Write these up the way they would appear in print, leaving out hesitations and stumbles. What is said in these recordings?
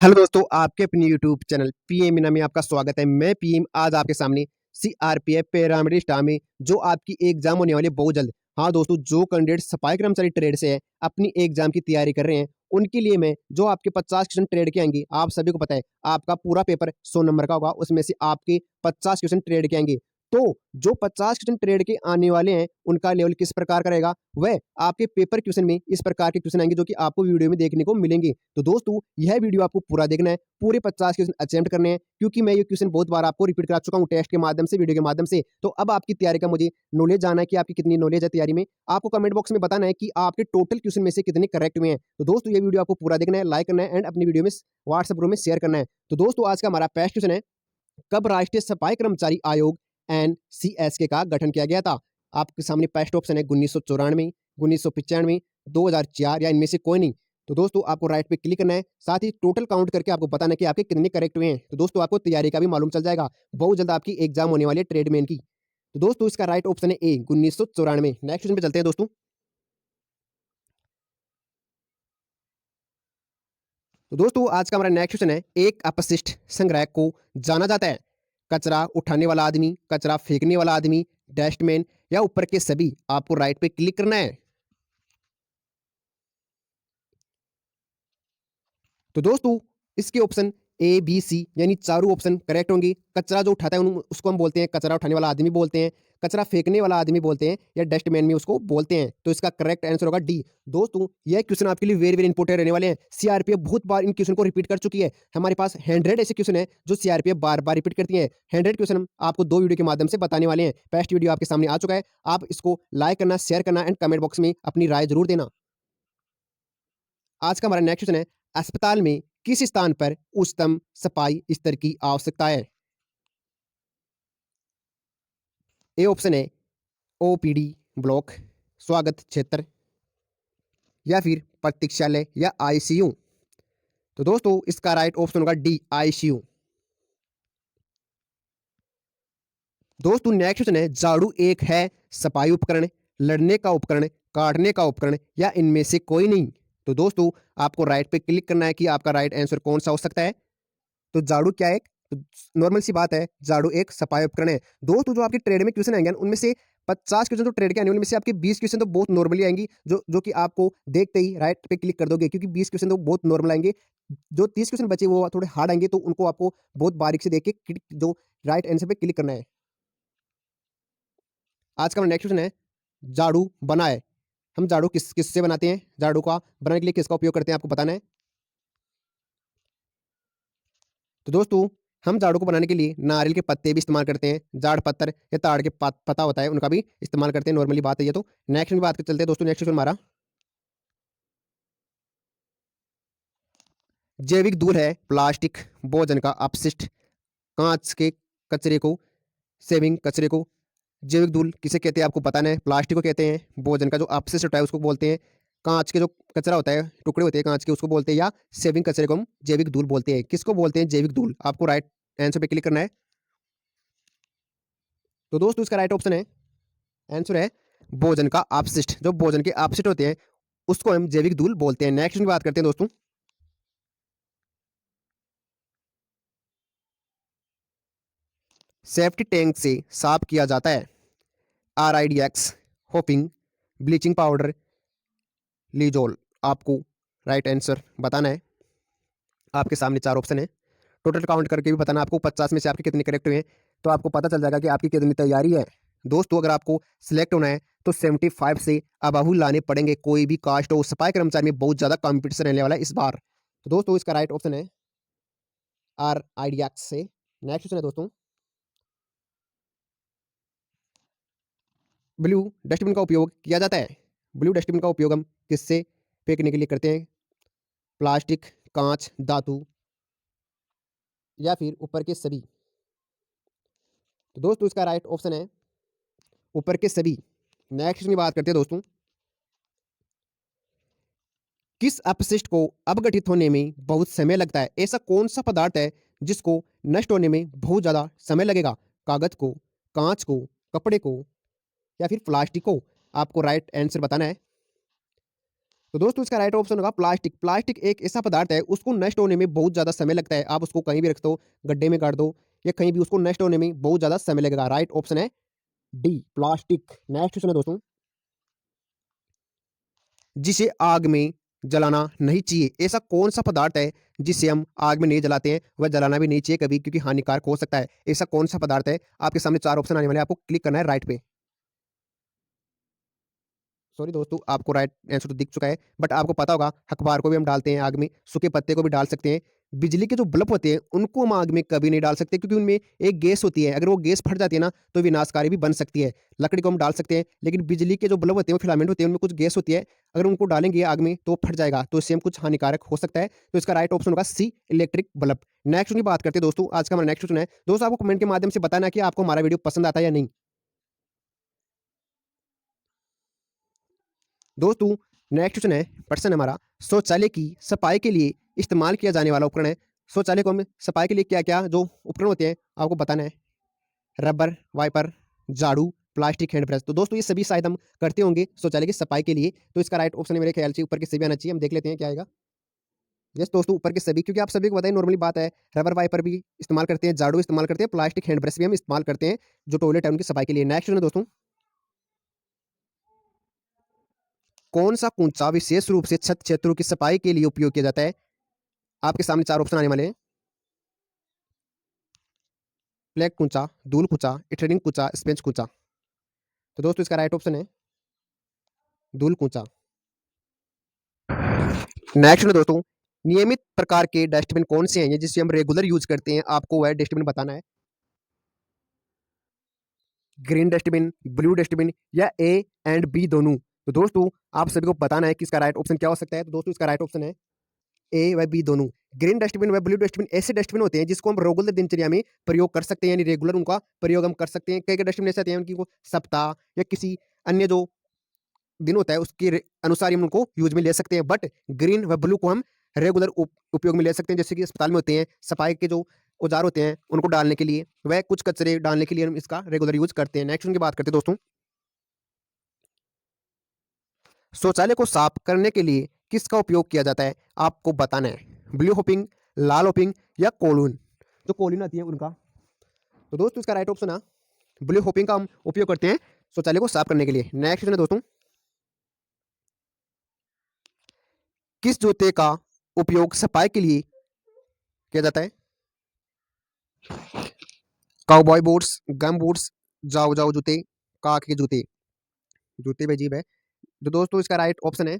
Hello दोस्तों, आपके अपने यूट्यूब चैनल पीएम मीना में आपका स्वागत है। मैं पीएम आज आपके सामने सीआरपीएफ पैरामिलिट्री स्टाफ में जो आपकी एग्जाम होने वाली है बहुत जल्द। हाँ दोस्तों, जो कैंडिडेट सफाई कर्मचारी ट्रेड से है अपनी एग्जाम की तैयारी कर रहे हैं उनके लिए मैं जो आपके 50 क्वेश्चन ट्रेड के आएंगे। आप सभी को पता है आपका पूरा पेपर 100 नंबर का होगा, उसमें से आपके 50 क्वेश्चन ट्रेड के आएंगे। तो जो 50 क्वेश्चन ट्रेड के आने वाले हैं उनका लेवल किस प्रकार का रहेगा, वह आपके पेपर क्वेश्चन में इस प्रकार के क्वेश्चन आएंगे जो कि आपको वीडियो में देखने को मिलेंगे। तो दोस्तों, यह वीडियो आपको पूरा देखना है, पूरे 50 क्वेश्चन अटेम्प्ट करने हैं, क्योंकि मैं ये क्वेश्चन बहुत बार आपको रिपीट करा चुका हूँ टेस्ट के माध्यम से, वीडियो के माध्यम से। तो अब आपकी तैयारी का मुझे नॉलेज जानना है कि आपकी कितनी नॉलेज है तैयारी में। आपको कमेंट बॉक्स में बताना है कि आपके टोटल क्वेश्चन में से कितने करेक्ट हुए हैं। तो दोस्तों, ये वीडियो आपको पूरा देखना है, लाइक करना है एंड अपनी वीडियो में व्हाट्सएप ग्रुप में शेयर करना है। तो दोस्तों, आज का हमारा पहला क्वेश्चन है, कब राष्ट्रीय सफाई कर्मचारी आयोग एनसीएसके का गठन किया गया था? आपके सामने फर्स्ट ऑप्शन है 1994, 1995, 2004 या इनमें से कोई नहीं। तो दोस्तों, आपको राइट पे क्लिक करना है, साथ ही टोटल काउंट करके आपको बताना है कि आपके कितने करेक्ट हुए हैं। तो दोस्तों, आपको तैयारी का भी मालूम चल जाएगा, बहुत जल्द आपकी एग्जाम होने वाली है ट्रेडमैन की। तो दोस्तों, इसका राइट ऑप्शन है ए 1994। नेक्स्ट क्वेश्चन पे चलते हैं दोस्तों। तो दोस्तों, आज का हमारा नेक्स्ट क्वेश्चन है, एक अपशिष्ट संग्रह को जाना जाता है? कचरा उठाने वाला आदमी, कचरा फेंकने वाला आदमी, डस्टमैन या ऊपर के सभी? आपको राइट पे क्लिक करना है। तो दोस्तों, इसके ऑप्शन ए बी सी यानी चारों ऑप्शन करेक्ट होंगे। कचरा जो उठाता है उसको हम बोलते हैं कचरा उठाने वाला आदमी बोलते हैं, कचरा फेंकने वाला आदमी बोलते हैं, या डस्टमैन में उसको बोलते हैं। तो इसका करेक्ट आंसर होगा डी। दोस्तों, यह क्वेश्चन आपके लिए वेरी वेरी इंपॉर्टेंट रहने वाले हैं। सीआरपीएफ बहुत बार इन क्वेश्चन को रिपीट कर चुकी है। हमारे पास 100 ऐसे क्वेश्चन है जो सीआरपीएफ बार बार रिपीट करती है। 100 क्वेश्चन हम आपको 2 वीडियो के माध्यम से बताने वाले हैं। फर्स्ट वीडियो आपके सामने आ चुका है, आप इसको लाइक करना, शेयर करना एंड कमेंट बॉक्स में अपनी राय जरूर देना। आज का हमारा नेक्स्ट क्वेश्चन है, अस्पताल में किस स्थान पर उच्चतम सफाई स्तर की आवश्यकता है? ए ऑप्शन है ओपीडी ब्लॉक, स्वागत क्षेत्र या फिर प्रतीक्षालय या आईसीयू। तो दोस्तों, इसका राइट ऑप्शन होगा डी आईसीयू। दोस्तों, नेक्स्ट क्वेश्चन है, झाड़ू एक है सफाई उपकरण, लड़ने का उपकरण, काटने का उपकरण या इनमें से कोई नहीं? तो दोस्तों, आपको राइट पे क्लिक करना है कि आपका राइट आंसर कौन सा हो सकता है। तो झाड़ू क्या है? तो नॉर्मल सी बात है, झाड़ू एक सफाई उपकरण है। दोस्तों, जो आपके ट्रेड में क्वेश्चन आएंगे उनमें से 50 क्वेश्चन तो ट्रेड के आने, उनमें से आपके 20 क्वेश्चन तो बहुत नॉर्मली आएंगी, जो जो कि आपको देखते ही राइट पे क्लिक कर दोगे, क्योंकि 20 क्वेश्चन तो बहुत नॉर्मल आएंगे। जो 30 क्वेश्चन बचे वो थोड़े हार्ड आएंगे, तो उनको आपको बहुत बारीक से देख के जो राइट आंसर पे क्लिक करना है। आज का नेक्स्ट क्वेश्चन है, झाड़ू बनाए, हम झाड़ू किससे बनाते हैं? झाड़ू का बनाने के लिए किसका उपयोग करते हैं, आपको बताना है। तो दोस्तों, हम झाड़ू को बनाने के लिए नारियल के पत्ते भी इस्तेमाल करते हैं, जाड़ पत्थर या ताड़ के पत्ता होता है उनका भी इस्तेमाल करते हैं, नॉर्मली बात है ये। तो नेक्स्ट में बात कर चलते हैं दोस्तों। नेक्स्ट क्वेश्चन हमारा, जैविक धूल है प्लास्टिक, भोजन का अपशिष्ट, कांच के कचरे को, सेविंग कचरे को। जैविक धूल किसे कहते हैं आपको बताना है। प्लास्टिक को कहते हैं, भोजन का जो अपशिष्ट होता है उसको बोलते हैं, कांच के जो कचरा होता है, टुकड़े होते हैं कांच के, उसको बोलते हैं, या सेविंग कचरे को हम जैविक धूल बोलते हैं। किसको बोलते हैं? जैविक धूल। आपको राइट आंसर पे क्लिक करना है। तो दोस्तों, इसका राइट ऑप्शन है, आंसर है भोजन का अपशिष्ट। जो भोजन के अपशिष्ट होते हैं उसको हम जैविक धूल बोलते हैं। नेक्स्ट की बात करते हैं दोस्तों, सेफ्टी टैंक से साफ किया जाता है? RIDX, hoping, bleaching powder, Lizol. आपको राइट आंसर बताना है। आपके सामने 4 ऑप्शन है, टोटल काउंट करके भी बताना आपको 50 में से आपके कितने करेक्ट हुए हैं, तो आपको पता चल जाएगा कि आपकी कितनी तैयारी है। दोस्तों, अगर आपको सिलेक्ट होना है तो 75 से अबहू लाने पड़ेंगे, कोई भी कास्ट हो। सफाई कर्मचारी में बहुत ज़्यादा कॉम्पिटिशन रहने वाला है इस बार। तो दोस्तों, इसका राइट ऑप्शन है RIDX से। नेक्स्ट क्वेश्चन है दोस्तों, ब्लू डस्टबिन का उपयोग किया जाता है? ब्लू डस्टबिन का उपयोग हम किससे फेंकने के लिए करते हैं? प्लास्टिक, कांच, धातु या फिर ऊपर के सभी? तो दोस्तों, इसका राइट ऑप्शन है ऊपर के सभी। नेक्स्ट की बात करते हैं दोस्तों, किस अपशिष्ट को अपघटित होने में बहुत समय लगता है? ऐसा कौन सा पदार्थ है जिसको नष्ट होने में बहुत ज़्यादा समय लगेगा? कागज को, कांच को, कपड़े को या फिर प्लास्टिक को? आपको राइट आंसर बताना है। तो दोस्तों इसका राइट ऑप्शन होगा प्लास्टिक। प्लास्टिक एक ऐसा पदार्थ है, उसको नष्ट होने में बहुत ज़्यादा समय लगता है। आप उसको कहीं भी रख दो, गड्ढे में गाड़ दो या कहीं भी, उसको नष्ट होने में बहुत ज़्यादा समय लगेगा। राइट ऑप्शन है डी प्लास्टिक। नेक्स्ट क्वेश्चन है दोस्तों, जिसे आग में जलाना नहीं चाहिए, ऐसा कौन सा पदार्थ है जिसे हम आग में नहीं जलाते हैं, वह जलाना भी नहीं चाहिए कभी, क्योंकि हानिकारक हो सकता है। ऐसा कौन सा पदार्थ है? आपके सामने चार ऑप्शन आने वाले हैं, आपको क्लिक करना है राइट पे। सॉरी दोस्तों, आपको राइट आंसर तो दिख चुका है, बट आपको पता होगा अखबार को भी हम डालते हैं आग में, सूखे पत्ते को भी डाल सकते हैं। बिजली के जो बल्ब होते हैं उनको हम आग में कभी नहीं डाल सकते, क्योंकि उनमें एक गैस होती है, अगर वो गैस फट जाती है ना तो विनाशकारी भी बन सकती है। लकड़ी को हम डाल सकते हैं, लेकिन बिजली के जो बल्ब होते हैं वो फिलामेंट होते हैं, उनमें कुछ गैस होती है, अगर उनको डालेंगे आग में तो फट जाएगा, तो इससे हम कुछ हानिकारक हो सकता है। तो इसका राइट ऑप्शन होगा सी इलेक्ट्रिक बल्ब। नेक्स्ट की बात करते हैं दोस्तों, आज का हमारा नेक्स्ट क्वेश्चन है दोस्तों, आपको कमेंट के माध्यम से बताना कि आपको हमारा वीडियो पसंद आता है या नहीं। दोस्तों नेक्स्ट क्वेश्चन है, प्रश्न हमारा, शौचालय की सफाई के लिए इस्तेमाल किया जाने वाला उपकरण है। शौचालय को हम सफाई के लिए क्या क्या जो उपकरण होते हैं आपको बताना है। रबर, वाइपर, झाड़ू, प्लास्टिक हैंड ब्रश। तो दोस्तों ये सभी शायद हम करते होंगे शौचालय की सफाई के लिए, तो इसका राइट ऑप्शन है मेरे ख्याल से ऊपर के सभी आना चाहिए। हम देख लेते हैं क्या आएगा। यस दोस्तों, ऊपर के सभी, क्योंकि आप सभी को बताइए नॉर्मली बात है, रबर वाइपर भी इस्तेमाल करते हैं, झाड़ू इस्तेमाल करते हैं, प्लास्टिक हैंड ब्रश भी हम इस्तेमाल करते हैं जो टॉयलेट है उनकी सफाई के लिए। नेक्स्ट है दोस्तों, कौन सा कूंचा विशेष रूप से छत क्षेत्रों की सफाई के लिए उपयोग किया जाता है? आपके सामने चार ऑप्शन आने वाले हैं। फ्लैग कूंचा, धूल कूंचा, इथेरिंग कूंचा, स्पेंज कूंचा। तो दोस्तों इसका राइट ऑप्शन है धूल कूंचा। नेक्स्ट है दोस्तों, नियमित प्रकार के डस्टबिन कौन से हैं ये जिसे हम रेगुलर यूज करते हैं, आपको वह डस्टबिन बताना है। ग्रीन डस्टबिन, ब्लू डस्टबिन या ए एंड बी दोनों। तो दोस्तों आप सभी को बताना है कि इसका राइट ऑप्शन क्या हो सकता है। तो दोस्तों इसका राइट ऑप्शन है ए व बी दोनों। ग्रीन डस्टबिन व ब्लू डस्टबिन ऐसे डस्टबिन होते हैं जिसको हम रेगुलर दिनचर्या में प्रयोग कर सकते हैं, यानी रेगुलर उनका प्रयोग हम कर सकते हैं। कई कई डस्टबिन ऐसे आते हैं उनकी को सप्ताह या किसी अन्य जो दिन होता है उसके अनुसार हम उनको यूज में ले सकते हैं, बट ग्रीन व ब्लू को हम रेगुलर उपयोग में ले सकते हैं, जैसे कि अस्पताल में होते हैं, सफाई के जो औजार होते हैं उनको डालने के लिए, वह कुछ कचरे डालने के लिए हम इसका रेगुलर यूज करते हैं। नेक्स्ट उनकी बात करते हैं दोस्तों, शौचालय को साफ करने के लिए किसका उपयोग किया जाता है, आपको बताना है। ब्लू होपिंग, लाल होपिंग या कोलून। जो कोलून आती है उनका। तो दोस्तों इसका राइट ऑप्शन है ब्लू होपिंग का हम उपयोग करते हैं शौचालय को साफ करने के लिए। नेक्स्ट है दोस्तों, किस जूते का उपयोग सफाई के लिए किया जाता है? काउबॉय बूट्स, गम बूट्स, जाओ जाओ जूते, काक के जूते। जूते भी अजीब है। तो दोस्तों इसका राइट ऑप्शन है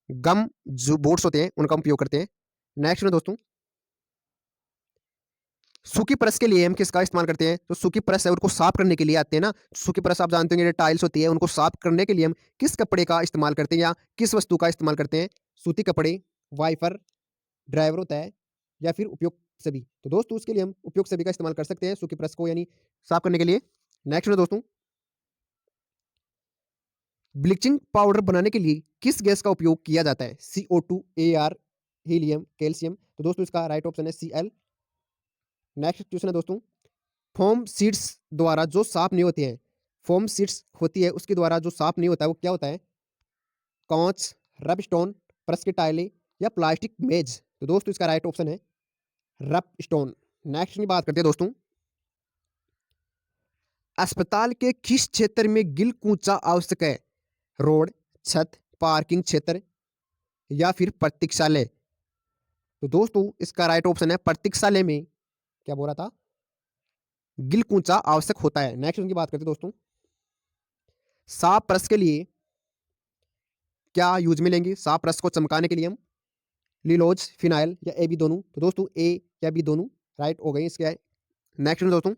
गम जो बूट्स होते हैं उनका हम उपयोग करते हैं। नेक्स्ट में दोस्तों, सूखी प्रेस के लिए हम किसका इस्तेमाल करते हैं? तो सूखी प्रेस है उनको साफ करने के लिए आते हैं ना। सूखी प्रेस आप जानते होंगे, टाइल्स होती है उनको साफ करने के लिए हम किस कपड़े का इस्तेमाल करते हैं या किस वस्तु का इस्तेमाल करते हैं? सूती कपड़े, वाइपर, ड्राइवर होता है या फिर उपयोग सभी। तो दोस्तों उसके लिए हम उपयोग सभी का इस्तेमाल कर सकते हैं सूखी प्रेस को, यानी साफ करने के लिए। नेक्स्ट में दोस्तों, ब्लीचिंग पाउडर बनाने के लिए किस गैस का उपयोग किया जाता है? CO2, AR, helium, calcium. तो दोस्तों इसका राइट ऑप्शन है Cl। नेक्स्ट क्वेश्चन है दोस्तों, फोम सीड्स द्वारा जो साफ नहीं होती है, फोम सीड्स होती है उसके द्वारा जो साफ नहीं होता है वो क्या होता है? कांच, रब स्टोन, प्रेस की टाइलें या प्लास्टिक मेज। तो दोस्तों इसका राइट ऑप्शन है रब स्टोन। नेक्स्ट की बात करते हैं दोस्तों, अस्पताल के किस क्षेत्र में गिल कूचा आवश्यक है? रोड, छत, पार्किंग क्षेत्र या फिर प्रतीक्षालय। तो दोस्तों इसका राइट ऑप्शन है प्रतीक्षालय में क्या बोल रहा था, गिल कूचा आवश्यक होता है। नेक्स्ट उनकी बात करते हैं दोस्तों, साफ ब्रश के लिए क्या यूज में लेंगे? साफ ब्रश को चमकाने के लिए हम लिलोज, फिनाइल या ए बी दोनों। तो दोस्तों ए या बी दोनों राइट हो गए इसके। नेक्स्ट दोस्तों,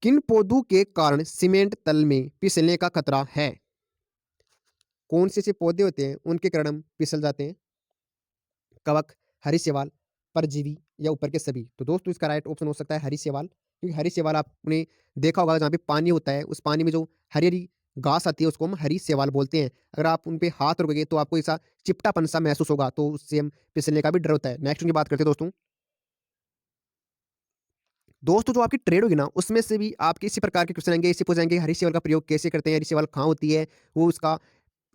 किन पौधों के कारण सीमेंट तल में फिसलने का खतरा है? कौन से ऐसे पौधे होते हैं उनके कारण हम फिसल जाते हैं? कवक, हरी शैवाल, परजीवी या ऊपर के सभी। तो दोस्तों इसका राइट ऑप्शन हो सकता है हरी शैवाल, क्योंकि हरी शैवाल आपने देखा होगा जहाँ पे पानी होता है उस पानी में जो हरी हरी घास आती है उसको हम हरी शैवाल बोलते हैं। अगर आप उन पे हाथ रखोगे तो आपको ऐसा चिपटापन सा महसूस होगा, तो उससे हम फिसलने का भी डर होता है। नेक्स्ट उनकी बात करते हैं दोस्तों, दोस्तों जो आपकी ट्रेड होगी ना, उसमें से भी आपके इसी प्रकार के क्वेश्चन आएँगे, इसी पूछेंगे हरी सेवल का प्रयोग कैसे करते हैं, हरी सेवल कहाँ होती है, वो उसका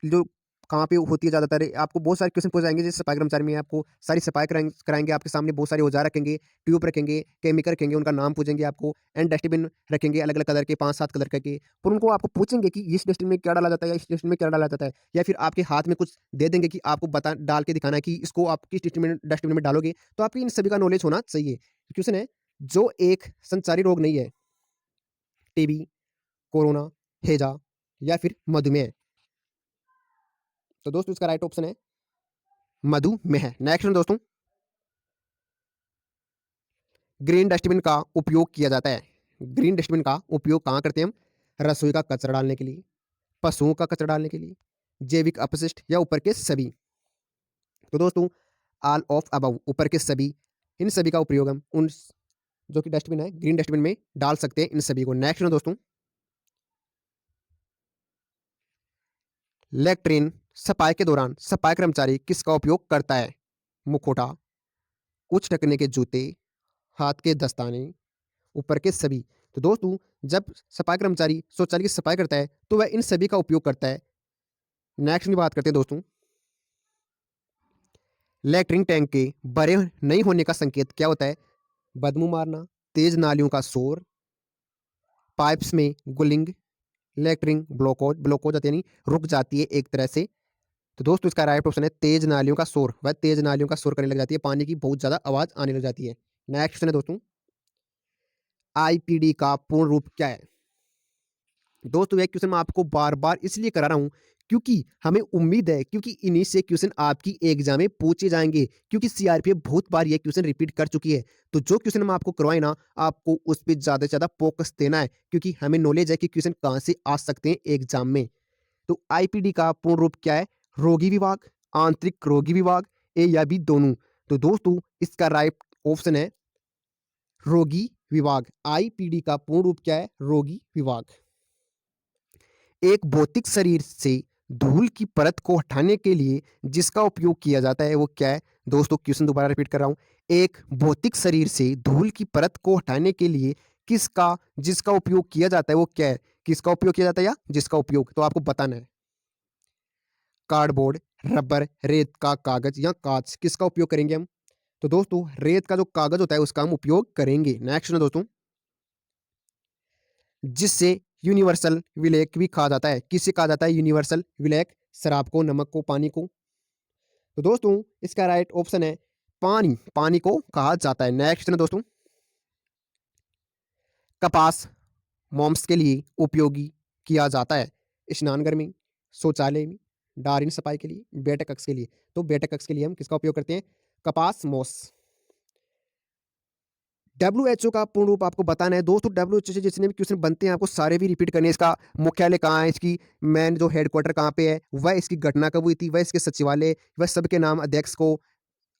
जो कहाँ पे होती है ज़्यादातर, आपको बहुत सारे क्वेश्चन पूछ जाएँगे। जैसे सफाई कर्मचारी में आपको सारी सफाई कराएँगे, आपके सामने बहुत सारे औज़ार रखेंगे, ट्यूब रखेंगे, केमिकल रखेंगे, उनका नाम पूछेंगे आपको एंड डस्टबिन रखेंगे अलग-अलग कलर के 5-7 कलर के। फिर उनको आपको पूछेंगे कि इस डस्टबिन में क्या डाला जाता है या इस डस्टबिन में क्या डाला जाता है, या फिर आपके हाथ में कुछ दे देंगे कि आपको बता डाल के दिखाना है कि इसको आप किस डस्टबिन में डालोगे। तो आपको इन सभी का नॉलेज होना चाहिए। क्वेश्चन है, जो एक संचारी रोग नहीं है, टीबी, कोरोना, हैजा या फिर मधुमेह, तो दोस्तों इसका राइट ऑप्शन है मधुमेह। नेक्स्ट में दोस्तों, ग्रीन डस्टबिन का उपयोग किया जाता है। ग्रीन डस्टबिन का उपयोग कहाँ करते हैं हम? रसोई का कचरा डालने के लिए, पशुओं का कचरा डालने के लिए, जैविक अपशिष्ट या ऊपर के सभी। तो दोस्तों ऑल ऑफ अबव, ऊपर के सभी, इन सभी का उपयोग हम उन जो कि डस्टबिन है ग्रीन डस्टबिन में डाल सकते हैं इन सभी को। नेक्स्ट में दोस्तों, लेट्रिन सफाई के दौरान सफाई कर्मचारी किसका उपयोग करता है? मुखौटा, उच्च ढकने के जूते, हाथ के दस्ताने, ऊपर के सभी। तो दोस्तों जब सफाई कर्मचारी शौचालय की सफाई करता है तो वह इन सभी का उपयोग करता है। नेक्स्ट की बात करते हैं दोस्तों, लैट्रिन टैंक के बड़े नहीं होने का संकेत क्या होता है? बदबू मारना, तेज नालियों का शोर, पाइप्स में गुलिंग, लैट्रिन ब्लॉक हो जाती है, यानी रुक जाती है एक तरह से। तो दोस्तों इसका राइट ऑप्शन है तेज नालियों का शोर। वह तेज नालियों का शोर करने लग जाती है, पानी की बहुत ज़्यादा आवाज़ आने लग जाती है। नेक्स्ट क्वेश्चन है दोस्तों, आईपीडी का पूर्ण रूप क्या है? दोस्तों ये क्वेश्चन मैं आपको बार बार इसलिए करा रहा हूं क्योंकि हमें उम्मीद है, क्योंकि इन्हीं से क्वेश्चन आपकी एग्जाम में पूछे जाएंगे, क्योंकि सीआरपीएफ बहुत बार ये क्वेश्चन रिपीट कर चुकी है। तो जो क्वेश्चन हम आपको करवाए ना, आपको उस पर ज़्यादा से ज़्यादा फोकस देना है, क्योंकि हमें नॉलेज है कि क्वेश्चन कहाँ से आ सकते हैं एग्जाम में। तो आईपीडी का पूर्ण रूप क्या है? रोगी विभाग, आंतरिक रोगी विभाग, ए या बी दोनों। तो दोस्तों इसका राइट ऑप्शन है रोगी विभाग। आईपीडी का पूर्ण रूप क्या है? रोगी विभाग। एक भौतिक शरीर से धूल की परत को हटाने के लिए जिसका उपयोग किया जाता है वो क्या है? दोस्तों क्वेश्चन दोबारा रिपीट कर रहा हूं, एक भौतिक शरीर से धूल की परत को हटाने के लिए किसका जिसका उपयोग किया जाता है वो क्या है? किसका उपयोग किया जाता है या जिसका उपयोग, तो आपको बताना है। कार्डबोर्ड, रबर, रेत का कागज या कांच, किसका उपयोग करेंगे हम? तो दोस्तों रेत का जो कागज होता है उसका हम उपयोग करेंगे। नेक्स्ट है दोस्तों, जिससे यूनिवर्सल विलेय भी कहा जाता है। किसे कहा जाता है यूनिवर्सल विलेय? शराब को, नमक को, पानी को। तो दोस्तों इसका राइट ऑप्शन है पानी। पानी को कहा जाता है। नेक्स्ट है दोस्तों, कपास मोम्स के लिए उपयोगी किया जाता है। स्नानघर में, शौचालय में, डारिन सफाई के लिए, बैठक कक्ष के लिए। तो बैठक कक्ष के लिए हम किसका उपयोग करते हैं? कपास मोस। डब्ल्यूएचओ का पूर्ण रूप आपको बताना है। दोस्तों डब्ल्यूएचओ से जितने भी क्वेश्चन बनते हैं आपको सारे भी रिपीट करने हैं। इसका मुख्यालय कहाँ है, इसकी मेन जो हेडक्वार्टर कहाँ पे है, वह इसकी घटना कब हुई थी, वह इसके सचिवालय, वह सबके नाम, अध्यक्ष को,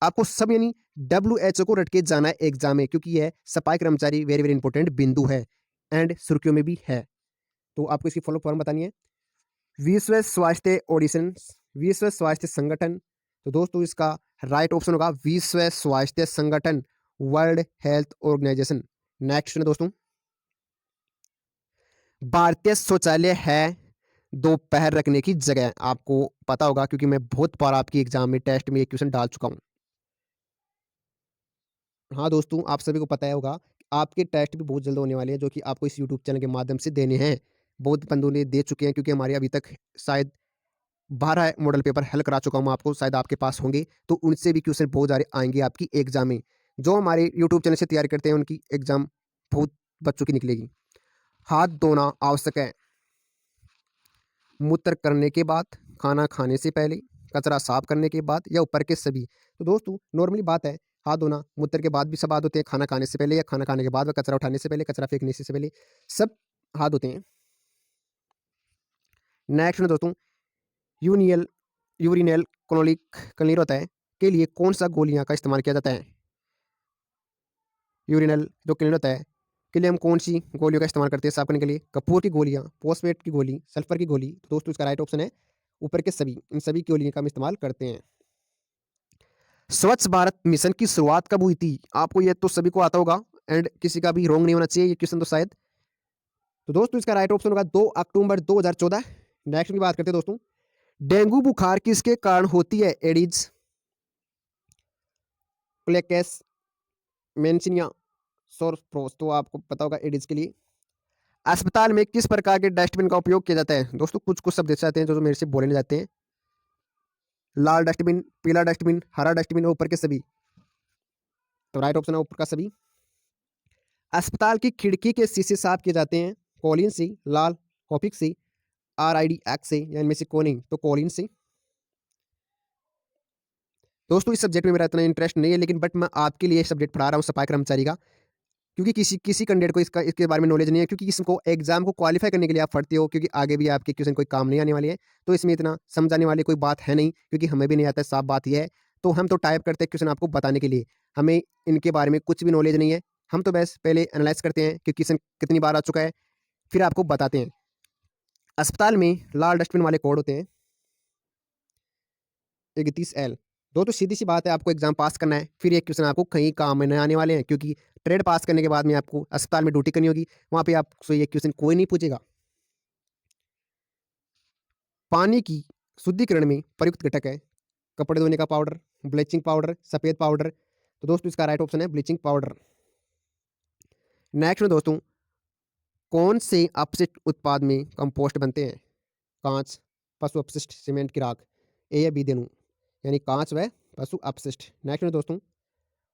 आपको सब यानी डब्ल्यूएचओ को रट के जाना है एग्जाम में, क्योंकि यह सफाई कर्मचारी वेरी वेरी इंपॉर्टेंट बिंदु है एंड सुर्खियों में भी है। तो आपको इसकी फॉलो फॉर्म बतानी है। विश्व स्वास्थ्य ऑडिशन, विश्व स्वास्थ्य संगठन। तो दोस्तों इसका राइट ऑप्शन होगा विश्व स्वास्थ्य संगठन, वर्ल्ड हेल्थ ऑर्गेनाइजेशन। नेक्स्ट है दोस्तों, भारतीय शौचालय है दो पैर रखने की जगह। आपको पता होगा क्योंकि मैं बहुत बार आपकी एग्जाम में टेस्ट में एक क्वेश्चन डाल चुका हूं। हाँ दोस्तों आप सभी को पता है होगा, आपके टेस्ट भी बहुत जल्द होने वाले हैं जो कि आपको इस यूट्यूब चैनल के माध्यम से देने हैं। बहुत बंदों ने दे चुके हैं, क्योंकि हमारे अभी तक शायद 12 मॉडल पेपर हल करा चुका हूँ आपको, शायद आपके पास होंगे। तो उनसे भी क्वेश्चन बहुत सारे आएंगे आपकी एग्जाम में। जो हमारे यूट्यूब चैनल से तैयारी करते हैं उनकी एग्जाम बहुत बच्चों की निकलेगी। हाथ धोना आवश्यक है मूत्र करने के बाद, खाना खाने से पहले, कचरा साफ करने के बाद या ऊपर के सभी। तो दोस्तों नॉर्मली बात है, हाथ धोना मूत्र के बाद भी सब हाथ धोते हैं, खाना खाने से पहले या खाना खाने के बाद, व कचरा उठाने से पहले, कचरा फेंकने से पहले, सब हाथ धोते हैं। नेक्स्ट में दोस्तों, यूनियल यूरिनल क्लोनिक क्लीनर होता है के लिए कौन सा गोलियां का इस्तेमाल किया जाता है? यूरिनल जो क्लीनर होता है के लिए हम कौन सी गोलियों का इस्तेमाल करते हैं साफ करने के लिए? कपूर की गोलियां, फॉस्फेट की गोली, सल्फर की गोली। तो दोस्तों इसका राइट ऑप्शन है ऊपर के सभी। इन सभी गोलियों का हम इस्तेमाल करते हैं। स्वच्छ भारत मिशन की शुरुआत कब हुई थी? आपको यह तो सभी को आता होगा, एंड किसी का भी रॉन्ग नहीं होना चाहिए ये क्वेश्चन तो शायद। तो दोस्तों इसका राइट ऑप्शन होगा 2 अक्टूबर 2014। नेक्स्ट की बात करते हैं दोस्तों, डेंगू बुखार किसके कारण होती है? एडिज, प्लेकेस, मेंसिनिया, सोरप्रोस। तो आपको पता होगा एडिज के लिए। अस्पताल में किस प्रकार के डस्टबिन का उपयोग किया जाता है? दोस्तों कुछ कुछ शब्द ऐसे आते हैं जो मेरे से बोले नहीं जाते हैं। लाल डस्टबिन, पीला डस्टबिन, हरा डस्टबिन, ऊपर के सभी। तो राइट ऑप्शन है ऊपर का सभी। अस्पताल की खिड़की के शीशे साफ किए जाते हैं? कॉलिन से, लाल, हॉपिक से, RIDX से, या इनमें से कोई नहीं तो कॉलिन से। दोस्तों इस सब्जेक्ट में मेरा इतना इंटरेस्ट नहीं है, लेकिन बट मैं आपके लिए सब्जेक्ट पढ़ा रहा हूँ सफाई कर्मचारी का, क्योंकि किसी कैंडिडेट को इसके बारे में नॉलेज नहीं है, क्योंकि इसको एग्जाम को क्वालिफाई करने के लिए आप पढ़ते हो, क्योंकि आगे भी आपके क्वेश्चन कोई काम नहीं आने वाली है। तो इसमें इतना समझाने वाली कोई बात है नहीं, क्योंकि हमें भी नहीं आता है, साफ बात यह है। तो हम तो टाइप करते हैं क्वेश्चन आपको बताने के लिए, हमें इनके बारे में कुछ भी नॉलेज नहीं है। हम तो बस पहले एनालाइज करते हैं कि क्वेश्चन कितनी बार आ चुका है, फिर आपको बताते हैं। अस्पताल में लाल डस्टबिन वाले कोड होते हैं 31L। तो सीधी सी बात है, आपको एग्जाम पास करना है, फिर ये क्वेश्चन आपको कहीं काम में नहीं आने वाले हैं, क्योंकि ट्रेड पास करने के बाद में आपको अस्पताल में ड्यूटी करनी होगी, वहाँ पे आपसे ये क्वेश्चन कोई नहीं पूछेगा। पानी की शुद्धिकरण में प्रयुक्त घटक है? कपड़े धोने का पाउडर, ब्लीचिंग पाउडर, सफ़ेद पाउडर। तो दोस्तों इसका राइट ऑप्शन है ब्लीचिंग पाउडर। नेक्स्ट में दोस्तों, कौन से अपशिष्ट उत्पाद में कंपोस्ट बनते हैं? कांच, पशु अपशिष्ट, सीमेंट की राख। ए या बी दोनों, यानी कांच व पशु अपशिष्ट। नेक्स्ट में दोस्तों,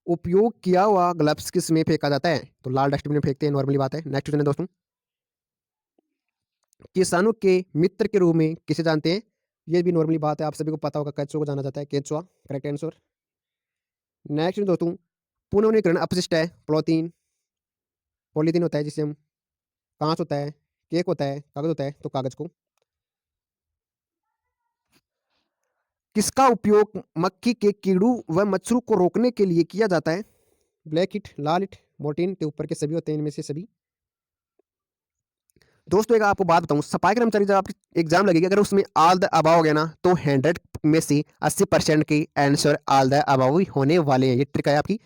उपयोग किया हुआ ग्लव्स किस में फेंका जाता है? तो लाल डस्टबिन में फेंकते हैं, नॉर्मली बात है। नेक्स्ट क्वेश्चन है दोस्तों, किसानों के मित्र के रूप में किसे जानते हैं? ये भी नॉर्मली बात है, आप सभी को पता होगा, केंचुआ को जाना जाता है, केंचुआ, करेक्ट आंसर। नेक्स्ट दोस्तों, पुनर्वनीकरण अपशिष्ट है? पॉलीथीन, पॉलीथीन होता है जिसे हम, कांच होता है, केक होता है, कागज होता है, तो कागज को। किसका उपयोग मक्खी के कीड़ों व मच्छरों को रोकने के लिए किया जाता है? ब्लैक हिट, लाल हिट, मोर्टीन के ऊपर के सभी होते हैं, इनमें से सभी। दोस्तों एक आपको बात बताऊं, सफाई कर्मचारी जब आपकी एग्जाम लगेगी, अगर उसमें ऑल द अबाव हो गया ना, तो 100 में से 80% के आंसर ऑल द अबाव ही होने वाले हैं। ये ट्रिक है आपकी।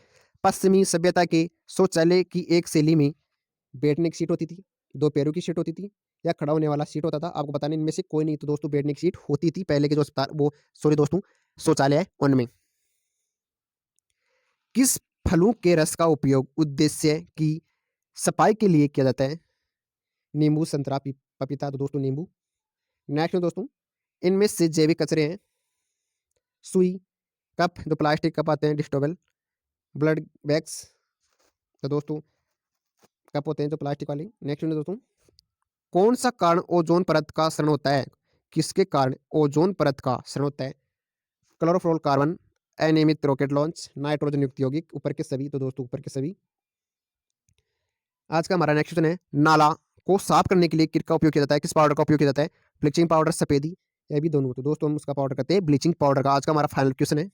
पश्चिमी सभ्यता के शौचालय की एक शैली में बैठने की सीट होती थी, 2 पैरों की सीट होती थी, या खड़ा होने वाला सीट होता था? आपको बताने इनमें से कोई नहीं। तो दोस्तों बैठने की सीट होती थी पहले के जो अस्पताल, वो सॉरी दोस्तों शौचालय है उनमें। किस फलों के रस का उपयोग उद्देश्य की सफाई के लिए किया जाता है? नींबू, संतरा, पपीता। तो दोस्तों नींबू। नेक्स्ट में दोस्तों, इनमें से जैविक कचरे हैं? सुई, कप जो प्लास्टिक कप आते हैं, डिस्टोबल, ब्लड बैग्स। तो दोस्तों कप होते हैं जो प्लास्टिक वाली। नेक्स्ट में दोस्तों, कौन सा कारण ओजोन परत का क्षरण होता है? किसके कारण ओजोन परत का क्षरण होता है? क्लोरोफ्लोर कार्बन, अनियमित रॉकेट लॉन्च, नाइट्रोजन युक्त यौगिक, ऊपर के सभी। तो दोस्तों ऊपर के सभी। आज का हमारा नेक्स्ट क्वेश्चन है, नाला को साफ करने के लिए किसका उपयोग किया जाता है? किस पाउडर का उपयोग किया जाता है? ब्लीचिंग पाउडर, सफेदी, या भी दोनों? तो दोस्तों हम उसका पाउडर करते हैं ब्लीचिंग पाउडर का। आज का हमारा फाइनल क्वेश्चन है,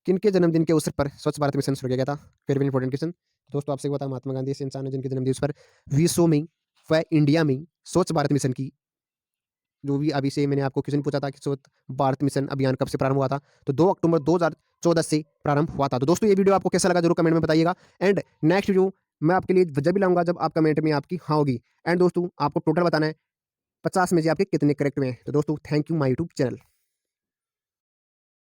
किनके जन्मदिन के अवसर पर स्वच्छ भारत मिशन शुरू किया गया था? Very important question. दोस्तों आपसे बता, महात्मा गांधी ऐसे इंसान है जिनके जन्मदिन पर विश्व में व इंडिया में स्वच्छ भारत मिशन की, जो भी अभी से मैंने आपको क्वेश्चन पूछा था कि स्वच्छ भारत मिशन अभियान कब से प्रारंभ हुआ था, तो 2 अक्टूबर 2014 से प्रारंभ हुआ था। तो दोस्तों ये वीडियो आपको कैसा लगा जरूर कमेंट में बताइएगा। एंड नेक्स्ट वीडियो मैं आपके लिए जब भी लाऊंगा जब आप कमेंट में आपकी हाँ होगी। एंड दोस्तों आपको टोटल बताना है 50 में से आपके कितने करेक्ट में हैं। तो दोस्तों thank you my YouTube channel.